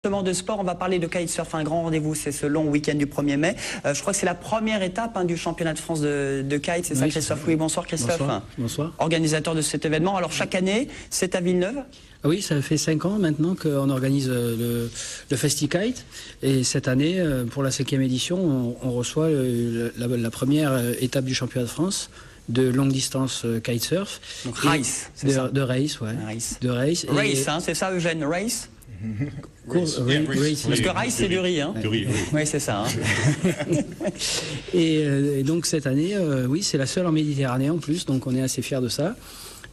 De sport, on va parler de kitesurf, un grand rendez-vous, c'est ce long week-end du 1er mai. Je crois que c'est la première étape du championnat de France de kite, c'est ça Christophe? Oui, bonsoir Christophe. Bonsoir. Bonsoir. Organisateur de cet événement. Alors chaque année, c'est à Villeneuve? Oui, ça fait 5 ans maintenant qu'on organise le FestiKite. Et cette année, pour la 5e édition, on reçoit la première étape du championnat de France de longue distance kitesurf. Donc race, c'est ça? De race, ouais. Race. De race. Race, hein, c'est ça Eugène, race? Race. Parce que rice c'est du riz, hein? Du riz, oui. Oui, c'est ça. Hein. et donc cette année, oui, c'est la seule en Méditerranée en plus, donc on est assez fiers de ça,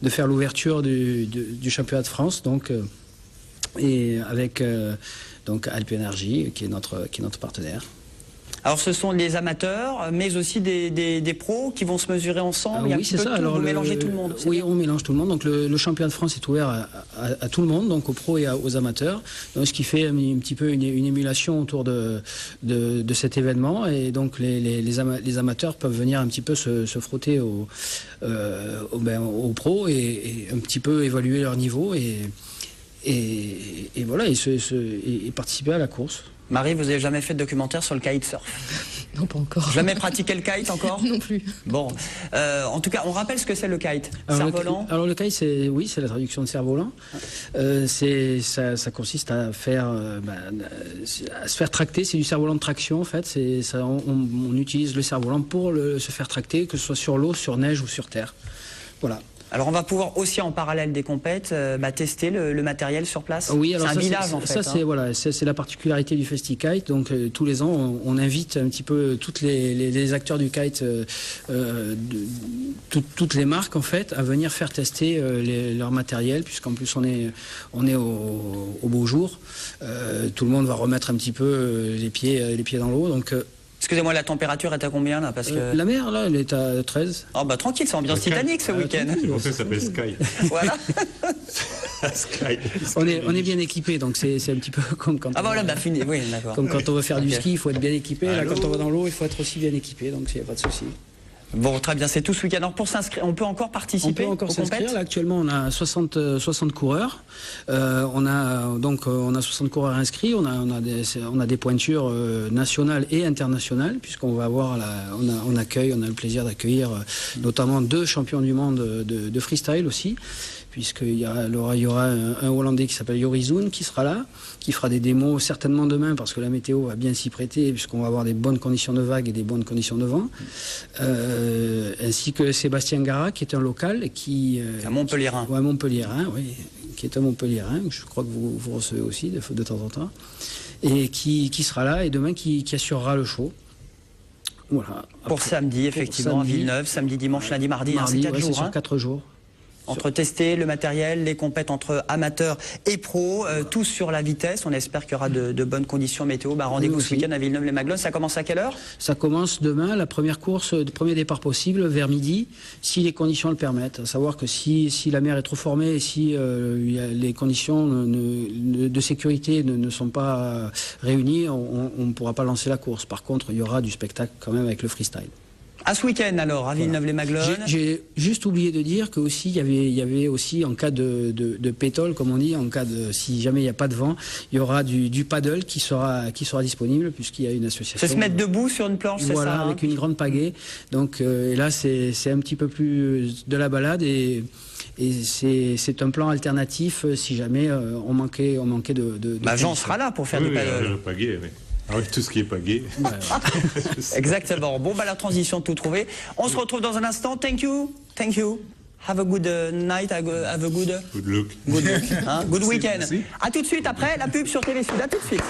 de faire l'ouverture du championnat de France, donc et avec donc Alp Energy qui est notre partenaire. Alors ce sont les amateurs, mais aussi des pros qui vont se mesurer ensemble. Oui, c'est ça. Alors, vous mélangez tout le monde. Oui, on mélange tout le monde. Donc le championnat de France est ouvert à tout le monde, donc aux pros et aux amateurs. Donc, ce qui fait un petit peu une émulation autour de cet événement. Et donc les amateurs peuvent venir un petit peu se frotter aux pros et un petit peu évaluer leur niveau et voilà, et participer à la course. Marie, vous n'avez jamais fait de documentaire sur le kitesurf? Non, pas encore. Jamais pratiqué le kite encore? Non plus. Bon, en tout cas, on rappelle ce que se kite. Cerf-volant. Alors le kite, c'est la traduction de cerf-volant. Ça consiste à se faire tracter. C'est du cerf-volant de traction en fait. On utilise le cerf-volant pour se faire tracter, que ce soit sur l'eau, sur neige ou sur terre. Voilà. Alors on va pouvoir aussi en parallèle des compètes tester le matériel sur place. Oui, alors c'est un village en fait. Ça c'est la particularité du FestiKite. Donc tous les ans on invite un petit peu tous les acteurs du kite, toutes les marques en fait, à venir faire tester leur matériel, puisqu'en plus on est au beau jour. Tout le monde va remettre un petit peu les pieds dans l'eau. Donc excusez-moi, la température est à combien là? Parce que... La mer, là, elle est à 13. Oh bah tranquille, c'est ambiance Titanic ce week-end. C'est pour ça que ça s'appelle Sky. Voilà. Sky. On est bien équipé, donc c'est un petit peu comme quand fini, oui, d'accord. Comme quand on veut faire du ski, il faut être bien équipé. Là, Allô. quand on va dans l'eau, il faut être aussi bien équipé, donc il n'y a pas de souci. Bon, très bien, c'est tout ce week-end. Alors pour s'inscrire, on peut encore participer? On peut encore s'inscrire. Là, actuellement, on a 60 coureurs. On a 60 coureurs inscrits. On a des pointures nationales et internationales, puisqu'on va avoir on a le plaisir d'accueillir notamment 2 champions du monde de freestyle aussi, puisqu'il y aura un Hollandais qui s'appelle Jorizun qui sera là, qui fera des démos certainement demain, parce que la météo va bien s'y prêter, puisqu'on va avoir des bonnes conditions de vagues et des bonnes conditions de vent. Ainsi que Sébastien Gara, qui est un local qui... un Montpellierin. Ouais, Montpellierin, oui, qui est un Montpellierin, je crois que vous recevez aussi de temps en temps, et qui sera là, et demain qui assurera le show. Voilà. Pour samedi, effectivement, à Villeneuve, samedi, dimanche, lundi, mardi, c'est 4 jours. Sur 4 jours. Entre tester le matériel, les compètes entre amateurs et pros, tous sur la vitesse. On espère qu'il y aura de bonnes conditions météo. Rendez-vous ce week-end à Villeneuve-les-Maglones. Ça commence à quelle heure? Ça commence demain, la première course, le premier départ possible, vers midi, si les conditions le permettent. À savoir que si la mer est trop formée et si les conditions de sécurité ne sont pas réunies, on ne pourra pas lancer la course. Par contre, il y aura du spectacle quand même avec le freestyle. À ce week-end alors, à Villeneuve-les-Maglones. J'ai juste oublié de dire que aussi il y avait aussi en cas de pétole, comme on dit, si jamais il n'y a pas de vent, il y aura du paddle qui sera disponible, puisqu'il y a une association. Se mettre debout sur une planche, c'est ça? Voilà, avec une grande pagaie. Donc et là c'est un petit peu plus de la balade et c'est un plan alternatif si jamais on manquait de Jean sera là pour faire du paddle. Le pagaie, oui. Ah oui, tout ce qui est pagaie. Ouais. Exactement. Bon, la transition tout trouvée. On se retrouve dans un instant. Thank you. Have a good night. Have a good look. Good look. Good weekend. À tout de suite après la pub sur TV Sud. À tout de suite.